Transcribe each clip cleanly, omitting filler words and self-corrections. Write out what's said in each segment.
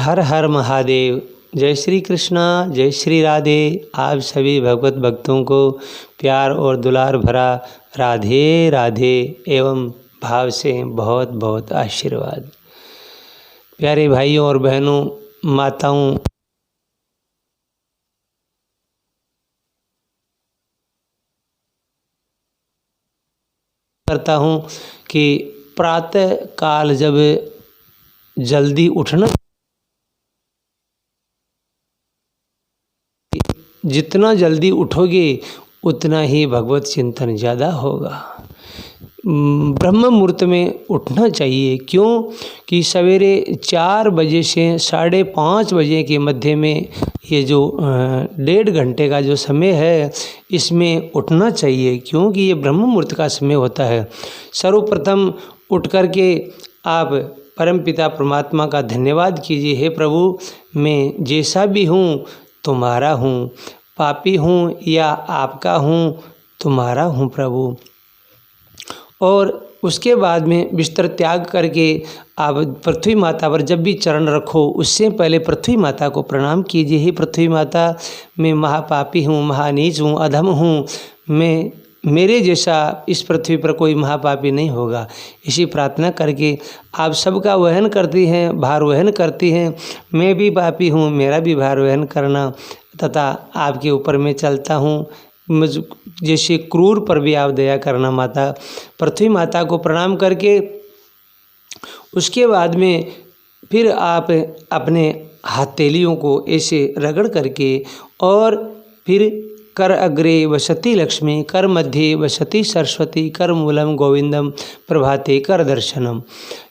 हर हर महादेव। जय श्री कृष्णा, जय श्री राधे। आप सभी भगवत भक्तों को प्यार और दुलार भरा राधे राधे एवं भाव से बहुत बहुत आशीर्वाद। प्यारे भाइयों और बहनों, माताओं, करता हूँ कि प्रातः काल जब जल्दी उठना, जितना जल्दी उठोगे उतना ही भगवत चिंतन ज़्यादा होगा। ब्रह्म मुहूर्त में उठना चाहिए। क्यों कि सवेरे 4 बजे से 5:30 बजे के मध्य में ये जो 1.5 घंटे का जो समय है, इसमें उठना चाहिए, क्योंकि ये ब्रह्म मुहूर्त का समय होता है। सर्वप्रथम उठ कर के आप परमपिता परमात्मा का धन्यवाद कीजिए। हे प्रभु, मैं जैसा भी हूँ तुम्हारा हूँ, पापी हूँ या आपका हूँ, तुम्हारा हूँ प्रभु। और उसके बाद में बिस्तर त्याग करके आप पृथ्वी माता पर जब भी चरण रखो, उससे पहले पृथ्वी माता को प्रणाम कीजिए। हे पृथ्वी माता, मैं महापापी हूँ, महानीच हूँ, अधम हूँ। मेरे जैसा इस पृथ्वी पर कोई महापापी नहीं होगा। इसी प्रार्थना करके आप सबका वहन करती हैं, भार वहन करती हैं। मैं भी पापी हूँ, मेरा भी भार वहन करना, तथा आपके ऊपर मैं चलता हूँ। मुझ जैसे क्रूर पर भी आप दया करना माता। पृथ्वी माता को प्रणाम करके उसके बाद में फिर आप अपने हथेलियों को ऐसे रगड़ करके, और फिर कर अग्रे वसति लक्ष्मी, कर मध्य वसति सरस्वती, कर मूलम गोविंदम, प्रभाते कर दर्शनम।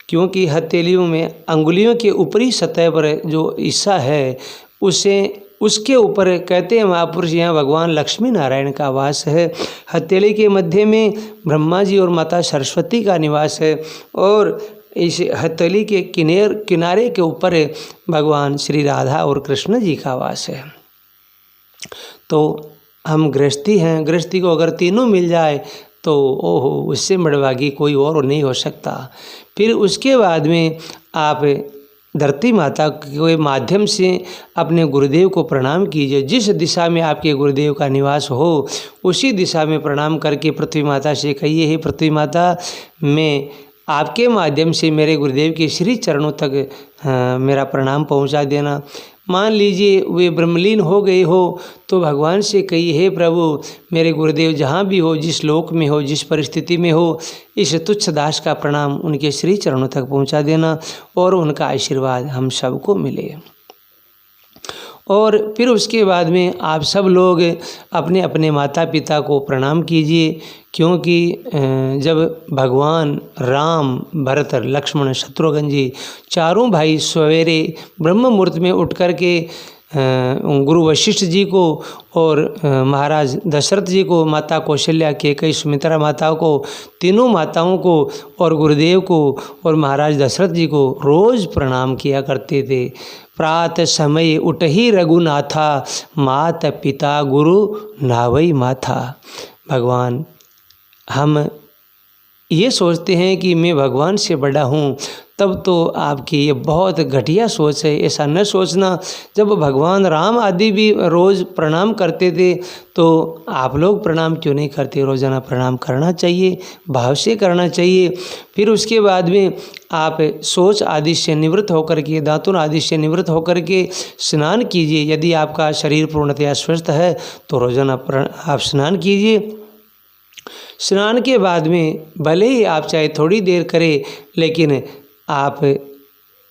क्योंकि हथेलियों में अंगुलियों के ऊपरी सतह पर जो हिस्सा है, उसके ऊपर कहते हैं महापुरुष, यहाँ भगवान लक्ष्मी नारायण का वास है। हथेली के मध्य में ब्रह्मा जी और माता सरस्वती का निवास है, और इस हथेली के किनारे के ऊपर भगवान श्री राधा और कृष्ण जी का वास है। तो हम गृहस्थी हैं, गृहस्थी को अगर तीनों मिल जाए तो ओहो, उससे बड़भागी कोई और नहीं हो सकता। फिर उसके बाद में आप धरती माता के माध्यम से अपने गुरुदेव को प्रणाम कीजिए। जिस दिशा में आपके गुरुदेव का निवास हो, उसी दिशा में प्रणाम करके पृथ्वी माता से कहिए, हे पृथ्वी माता, मैं आपके माध्यम से मेरे गुरुदेव के श्री चरणों तक मेरा प्रणाम पहुंचा देना। मान लीजिए वे ब्रह्मलीन हो गए हो, तो भगवान से कहिए, हे प्रभु, मेरे गुरुदेव जहाँ भी हो, जिस लोक में हो, जिस परिस्थिति में हो, इस तुच्छ दास का प्रणाम उनके श्री चरणों तक पहुँचा देना, और उनका आशीर्वाद हम सबको मिले। और फिर उसके बाद में आप सब लोग अपने अपने माता पिता को प्रणाम कीजिए। क्योंकि जब भगवान राम, भरत, लक्ष्मण, शत्रुघ्न जी चारों भाई सवेरे ब्रह्म मुहूर्त में उठ कर के गुरु वशिष्ठ जी को और महाराज दशरथ जी को, माता कौशल्या, कैकेयी, सुमित्रा माताओं को, तीनों माताओं को और गुरुदेव को और महाराज दशरथ जी को रोज़ प्रणाम किया करते थे। प्रातः समय उठहि रघुनाथा, माता पिता गुरु नावई माथा। भगवान, हम ये सोचते हैं कि मैं भगवान से बड़ा हूँ, तब तो आपकी ये बहुत घटिया सोच है। ऐसा न सोचना। जब भगवान राम आदि भी रोज़ प्रणाम करते थे, तो आप लोग प्रणाम क्यों नहीं करते? रोज़ाना प्रणाम करना चाहिए, भाव से करना चाहिए। फिर उसके बाद में आप शौच आदि से निवृत्त होकर के, दातुन आदि से निवृत्त होकर के स्नान कीजिए। यदि आपका शरीर पूर्णतया स्वस्थ है तो रोज़ाना आप स्नान कीजिए। स्नान के बाद में भले ही आप चाहे थोड़ी देर करें, लेकिन आप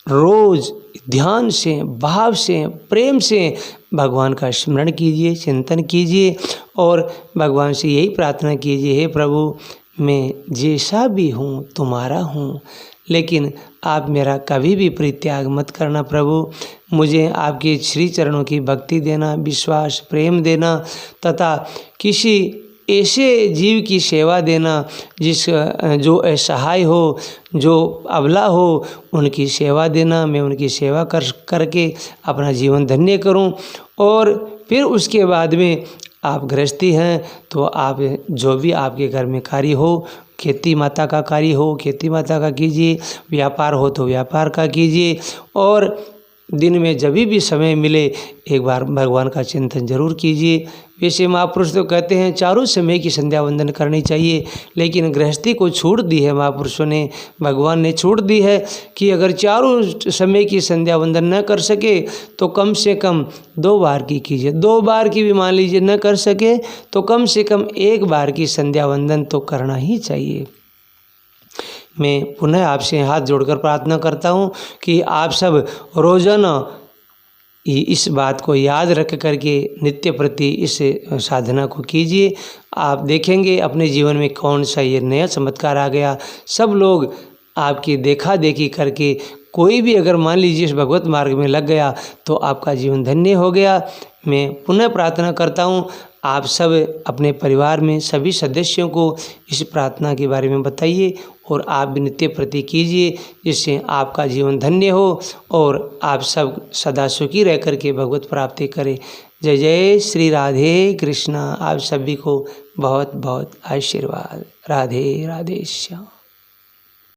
रोज़ ध्यान से, भाव से, प्रेम से भगवान का स्मरण कीजिए, चिंतन कीजिए, और भगवान से यही प्रार्थना कीजिए, हे प्रभु, मैं जैसा भी हूँ तुम्हारा हूँ, लेकिन आप मेरा कभी भी परित्याग मत करना प्रभु। मुझे आपके श्री चरणों की भक्ति देना, विश्वास, प्रेम देना, तथा किसी ऐसे जीव की सेवा देना जो असहाय हो, जो अबला हो, उनकी सेवा देना। मैं उनकी सेवा करके अपना जीवन धन्य करूं। और फिर उसके बाद में आप गृहस्थी हैं, तो आप जो भी आपके घर में कार्य हो, खेती माता का कार्य हो, खेती माता का कीजिए, व्यापार हो तो व्यापार का कीजिए, और दिन में जब भी समय मिले एक बार भगवान का चिंतन जरूर कीजिए। वैसे महापुरुष तो कहते हैं चारों समय की संध्या वंदन करनी चाहिए, लेकिन गृहस्थी को छूट दी है महापुरुषों ने, भगवान ने छूट दी है कि अगर चारों समय की संध्या वंदन न कर सके तो कम से कम 2 बार की कीजिए। 2 बार की भी मान लीजिए न कर सके तो कम से कम 1 बार की संध्या वंदन तो करना ही चाहिए। मैं पुनः आपसे हाथ जोड़कर प्रार्थना करता हूँ कि आप सब रोजाना इस बात को याद रख करके नित्य प्रति इस साधना को कीजिए। आप देखेंगे अपने जीवन में कौन सा ये नया चमत्कार आ गया। सब लोग आपकी देखा देखी करके कोई भी अगर मान लीजिए इस भगवत मार्ग में लग गया तो आपका जीवन धन्य हो गया। मैं पुनः प्रार्थना करता हूँ आप सब अपने परिवार में सभी सदस्यों को इस प्रार्थना के बारे में बताइए और आप भी नित्य प्रति कीजिए, जिससे आपका जीवन धन्य हो और आप सब सदा सुखी रह करके भगवत प्राप्ति करें। जय जय श्री राधे कृष्णा। आप सभी को बहुत बहुत आशीर्वाद। राधे राधे श्याम।